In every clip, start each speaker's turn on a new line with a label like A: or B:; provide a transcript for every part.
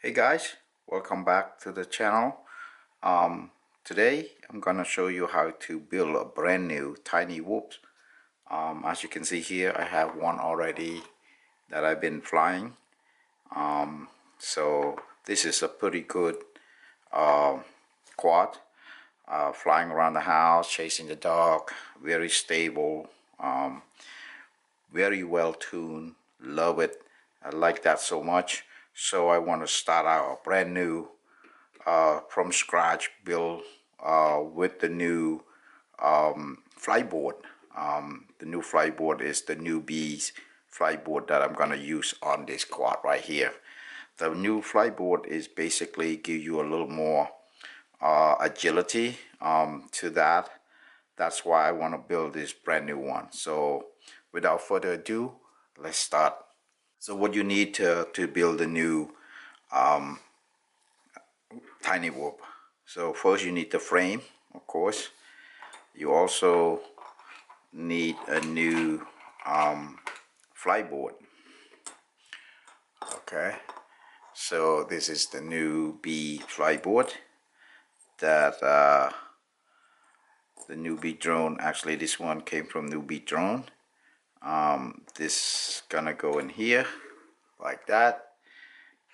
A: Hey guys, welcome back to the channel. Today I'm gonna show you how to build a brand new tiny whoop. As you can see here, I have one already that I've been flying. So this is a pretty good quad, flying around the house, chasing the dog, very stable, very well tuned, love it. I like that so much. So I want to start out a brand new from scratch build with the new flyboard. The new flyboard is the NewBee flyboard that I'm going to use on this quad right here. The new flyboard is basically give you a little more agility to that. That's why I want to build this brand new one. So without further ado, let's start. So what you need to build a new tiny whoop. So first you need the frame, of course. You also need a new flyboard. Okay, so this is the NewBee flyboard that the NewBee drone. Actually, this one came from NewBee drone. This gonna go in here like that.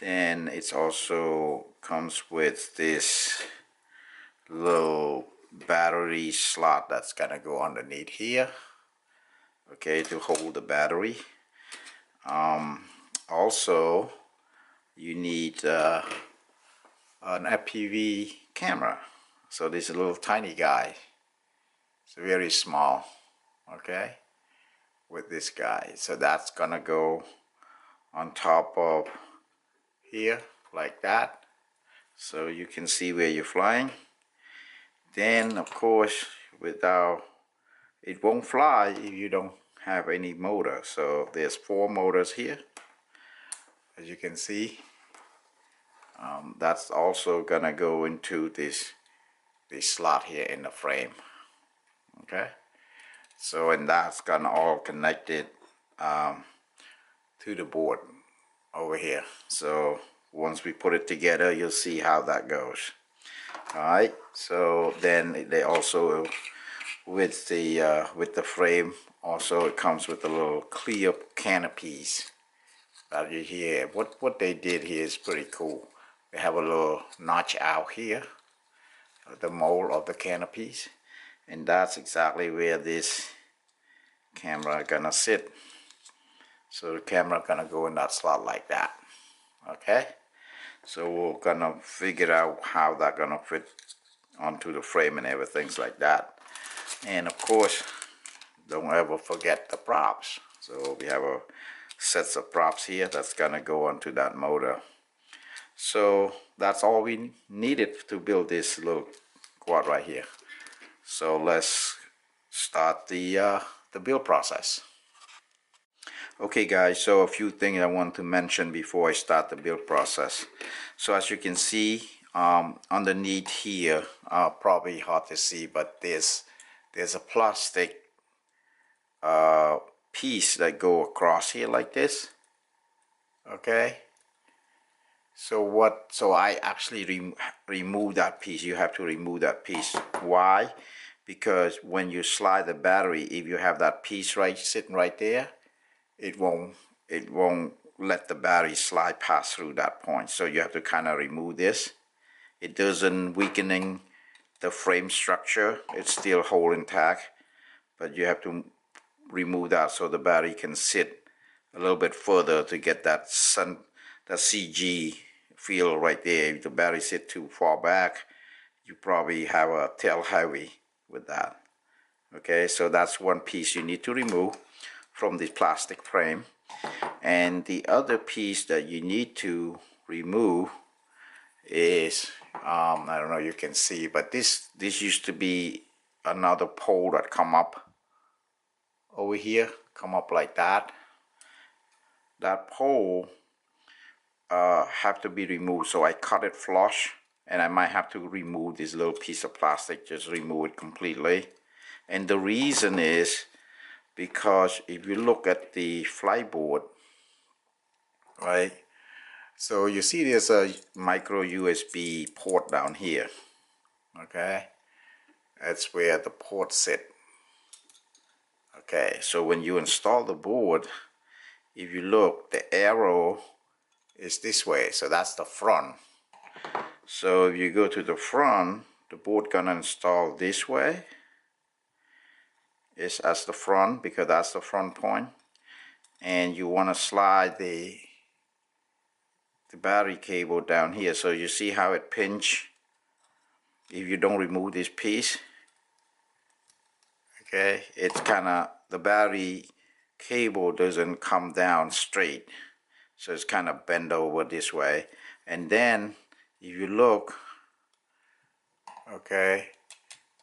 A: Then it's also comes with this little battery slot that's gonna go underneath here, okay, to hold the battery. Also you need an FPV camera. So this is a little tiny guy, it's very small, okay, with this guy. So that's gonna go on top of here like that, so you can see where you're flying. Then of course, without it won't fly if you don't have any motor. So there's 4 motors here, as you can see. That's also gonna go into this slot here in the frame. Okay, so and that's gonna all connected to the board over here. So once we put it together, you'll see how that goes. Alright, so then they also with the frame also it comes with a little clear canopies that you hear. What they did here is pretty cool. They have a little notch out here, the mold of the canopies, and that's exactly where this camera gonna sit. So the camera gonna go in that slot like that. Okay, so we're gonna figure out how that gonna fit onto the frame and everything like that. And of course, don't ever forget the props. So we have a sets of props here that's gonna go onto that motor. So that's all we needed to build this little quad right here. So let's start the build process. Okay guys, so a few things I want to mention before I start the build process. So as you can see, underneath here, probably hard to see, but there's a plastic piece that go across here like this. Okay, so I actually remove that piece. You have to remove that piece. Why? Because when you slide the battery, if you have that piece right sitting right there, it won't let the battery slide past through that point. So you have to kind of remove this. It doesn't weakening the frame structure, it's still hold intact, but you have to remove that so the battery can sit a little bit further to get that CG feel right there. If the battery sit too far back, you probably have a tail heavy with that. Okay, so that's one piece you need to remove from the plastic frame. And the other piece that you need to remove is I don't know, you can see, but this used to be another pole that come up over here, come up like that. That pole have to be removed, so I cut it flush, and I might have to remove this little piece of plastic, just remove it completely. And the reason is because if you look at the flyboard, right, So you see there's a micro USB port down here. Okay, that's where the port sit. Okay, so when you install the board, if you look, the arrow is this way, so that's the front. So if you go to the front, the board gonna install this way. It's as the front because that's the front point, and you want to slide the battery cable down here. So you see how it pinch if you don't remove this piece. Okay, it's kind of, the battery cable doesn't come down straight, so it's kind of bent over this way. And then if you look, okay,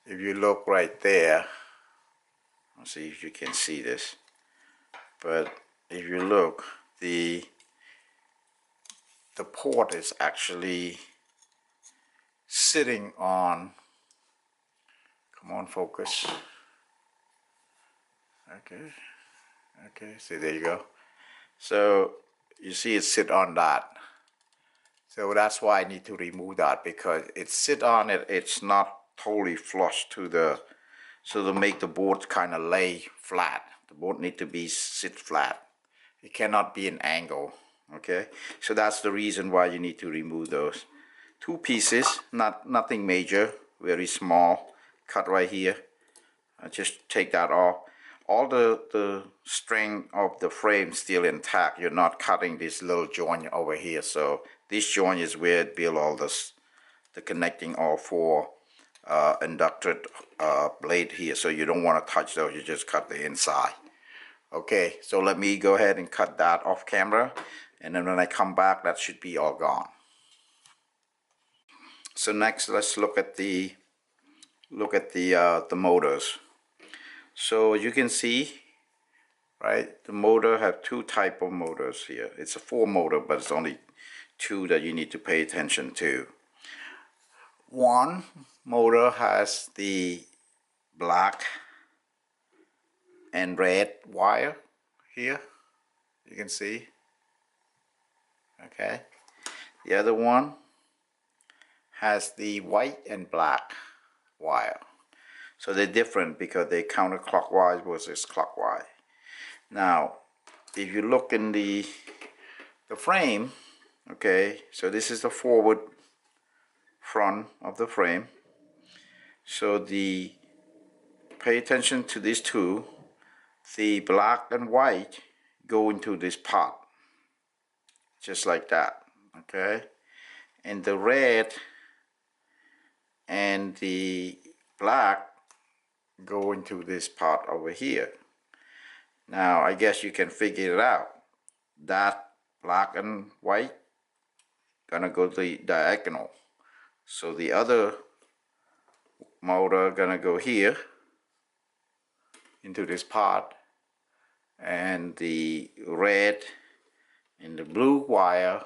A: if you look right there, let's see if you can see this, but if you look, the port is actually sitting on, come on, focus. Okay, see, there you go. So you see it sit on that. So that's why I need to remove that, because it sit on it, it's not totally flush to the, so to make the board kind of lay flat. The board need to be sit flat. It cannot be an angle. Okay, so that's the reason why you need to remove those two pieces. Nothing major, very small cut right here. Just take that off. All the string of the frame still intact. You're not cutting this little joint over here. So this joint is where it build all this, the connecting all four inducted blade here. So you don't want to touch those. You just cut the inside. Okay, so let me go ahead and cut that off camera, and then when I come back, that should be all gone. So next, let's look at the motors. So you can see, right, the motor have two type of motors here. It's a 4 motor, but it's only 2 that you need to pay attention to. One motor has the black and red wire here, you can see. Okay, the other one has the white and black wire. So they're different because they're counterclockwise versus clockwise. Now, if you look in the frame, okay, so this is the forward front of the frame. So pay attention to these two. The black and white go into this pot, just like that, okay? And the red and the black go into this pot over here. Now, I guess you can figure it out. That black and white gonna go the diagonal. So the other motor gonna go here into this pot, and the red and the blue wire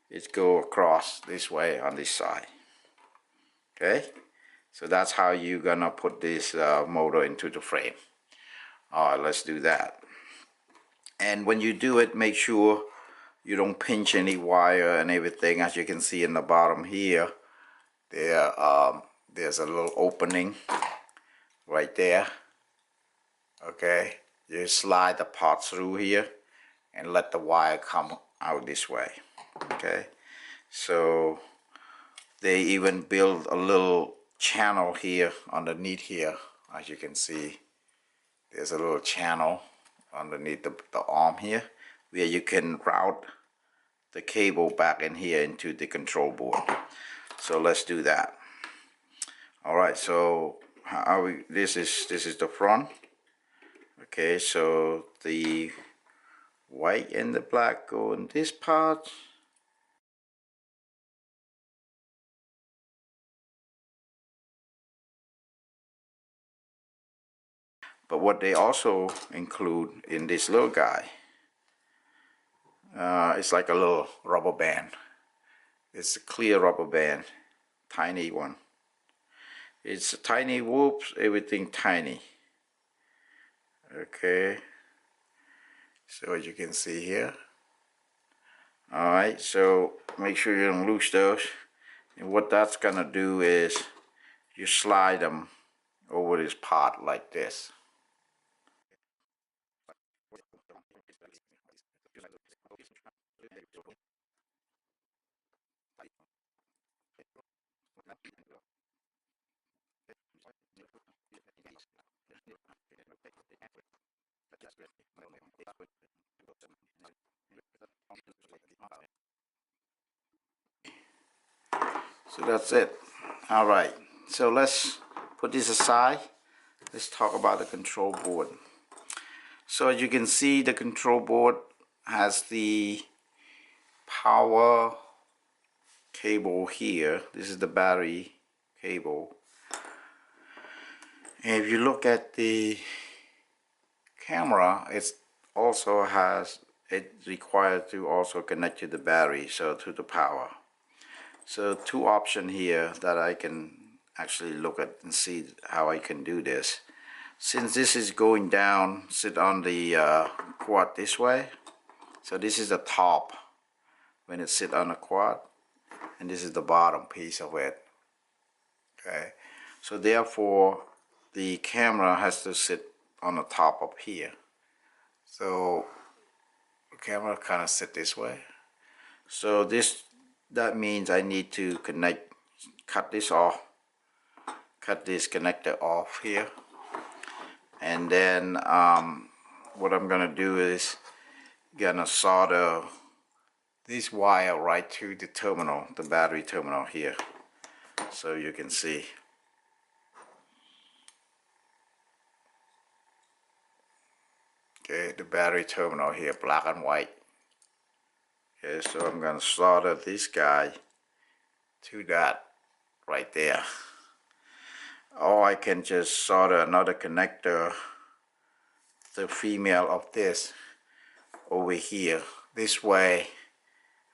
A: is go across this way on this side. Okay, so that's how you're gonna put this motor into the frame. All right, let's do that. And when you do it, make sure you don't pinch any wire and everything. As you can see in the bottom here, there's a little opening right there. Okay, you slide the part through here and let the wire come out this way. Okay, so they even build a little channel here underneath here. As you can see, there's a little channel underneath the arm here where you can route the cable back in here into the control board. So let's do that. All right, so this is the front. Okay, so the white and the black go in this part. But what they also include in this little guy, it's like a little rubber band. It's a clear rubber band, tiny one. It's a tiny whoops, everything tiny. Okay, so as you can see here, Alright, so make sure you don't lose those. And what that's gonna do is you slide them over this pot like this. So that's it. Alright, so let's put this aside. Let's talk about the control board. So as you can see, the control board has the power cable here. This is the battery cable. And if you look at the camera, it also has, it's required to also connect to the battery, so to the power. So two options here that I can actually look at and see how I can do this. Since this is going down, sit on the quad this way. So this is the top when it sit on the quad, and this is the bottom piece of it. Okay, so therefore the camera has to sit on the top up here. So the camera kind of sit this way. So that means I need to cut this off, cut this connector off here, and then what I'm gonna do is gonna solder this wire right to the terminal, the battery terminal here, so you can see. Okay, the battery terminal here, black and white. Okay, so I'm gonna solder this guy to that right there. Or I can just solder another connector, the female of this, over here. This way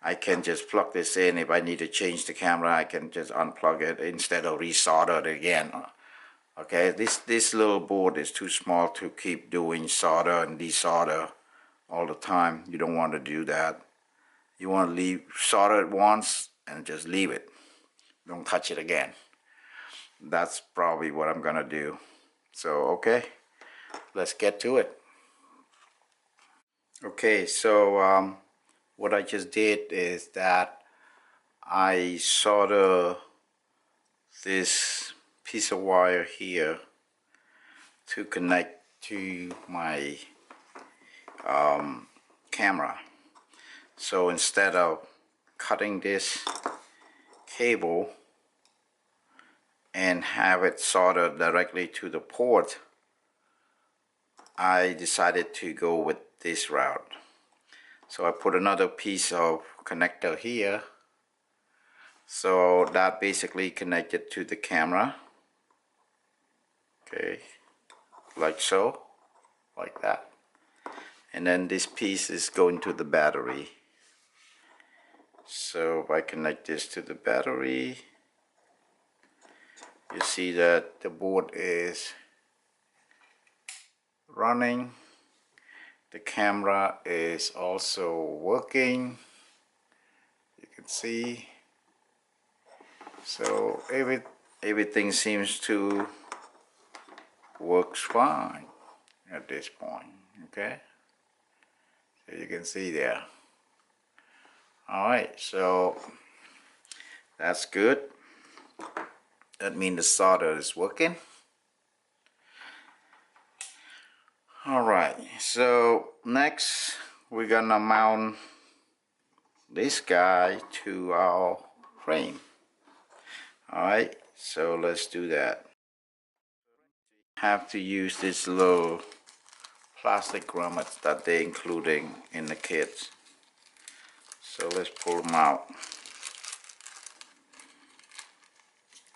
A: I can just plug this in. If I need to change the camera, I can just unplug it instead of resolder it again. Okay, this little board is too small to keep doing solder and desolder all the time. You don't want to do that. You want to solder it once and just leave it. Don't touch it again. That's probably what I'm gonna do. So okay, let's get to it. Okay, so what I just did is that I solder this piece of wire here to connect to my camera. So instead of cutting this cable and have it soldered directly to the port, I decided to go with this route. So I put another piece of connector here, so that basically connected to the camera. Okay, like so, like that. And then this piece is going to the battery. So if I connect this to the battery, you see that the board is running. The camera is also working, you can see. So everything seems to works fine at this point. Okay, so you can see there. Alright, so that's good. That means the solder is working. Alright, so next we're gonna mount this guy to our frame. Alright, so let's do that. Have to use this little plastic grommets that they're including in the kits. So let's pull them out.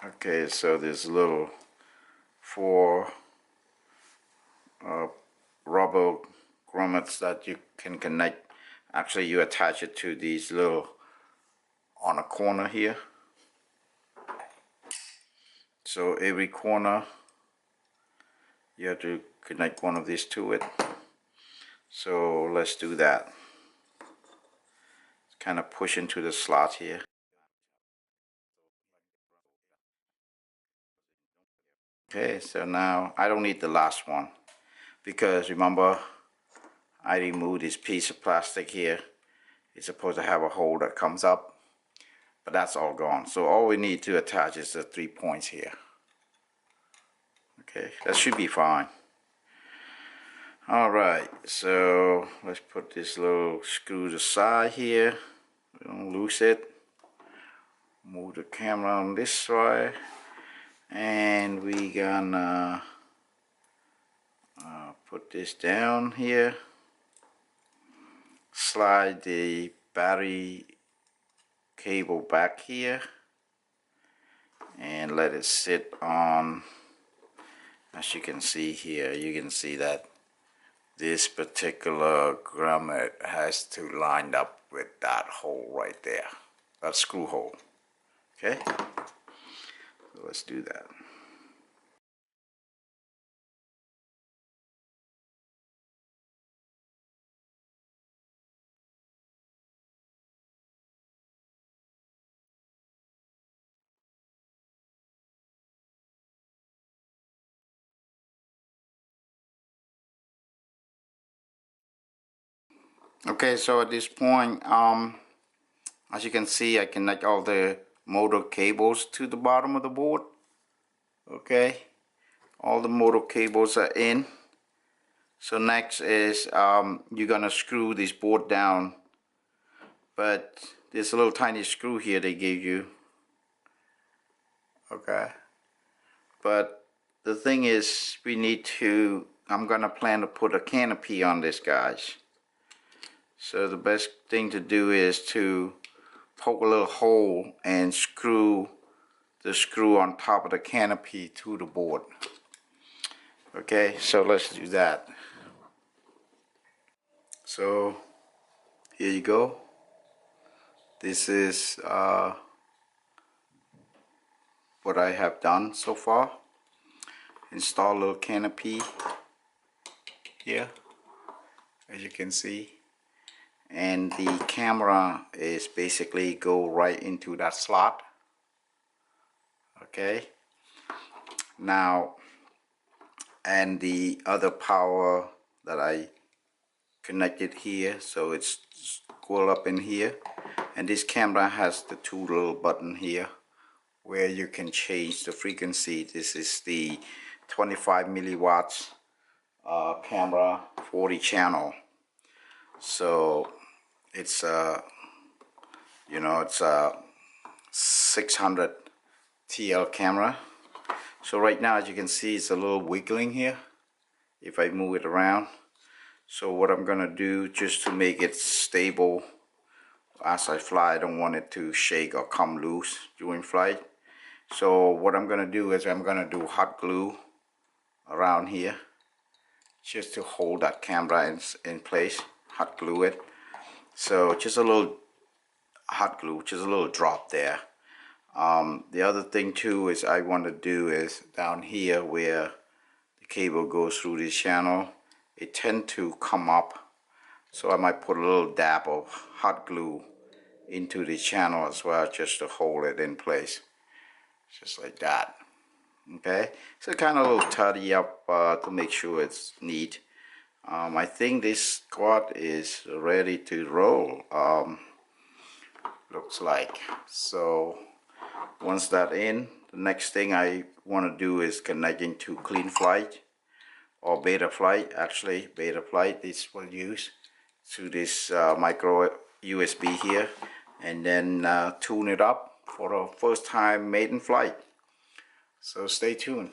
A: Okay, so there's little 4 rubber grommets that you can connect. Actually, you attach it to these little on a corner here. So every corner you have to connect one of these to it. So let's do that. It's kind of push into the slot here. Okay, so now I don't need the last one because remember I removed this piece of plastic here. It's supposed to have a hole that comes up, but that's all gone. So all we need to attach is the 3 points here. Okay, that should be fine. Alright, so let's put this little screw aside here. We don't lose it. Move the camera on this side, and we gonna put this down here. Slide the battery cable back here and let it sit on. As you can see here, you can see that this particular grommet has to line up with that hole right there, that screw hole. Okay, so let's do that. Okay, so at this point, as you can see, I connect all the motor cables to the bottom of the board. Okay, all the motor cables are in. So next is you're gonna screw this board down, but there's a little tiny screw here they gave you. Okay, but the thing is, I'm gonna plan to put a canopy on this, guys. So the best thing to do is to poke a little hole and screw the screw on top of the canopy to the board. Okay, so let's do that. So here you go. This is what I have done so far. Install a little canopy here, as you can see, and the camera is basically go right into that slot. Okay, now, and the other power that I connected here, so it's scroll up in here, and this camera has the 2 little button here where you can change the frequency. This is the 25 milliwatts camera, 40 channel. So it's you know, it's a 600 TL camera. So right now, as you can see, it's a little wiggling here if I move it around. So what I'm gonna do, just to make it stable as I fly, I don't want it to shake or come loose during flight. So what I'm gonna do is I'm gonna do hot glue around here just to hold that camera in place. Hot glue it. So just a little hot glue, just a little drop there. The other thing too is I want to do is down here where the cable goes through this channel, it tend to come up, so I might put a little dab of hot glue into the channel as well, just to hold it in place, just like that. Okay, so kind of a little tidy up to make sure it's neat. I think this quad is ready to roll, looks like. So once that in, the next thing I want to do is connecting to Clean Flight or Beta Flight. Actually, Beta Flight is what we use to this micro USB here, and then tune it up for the first time maiden flight. So stay tuned.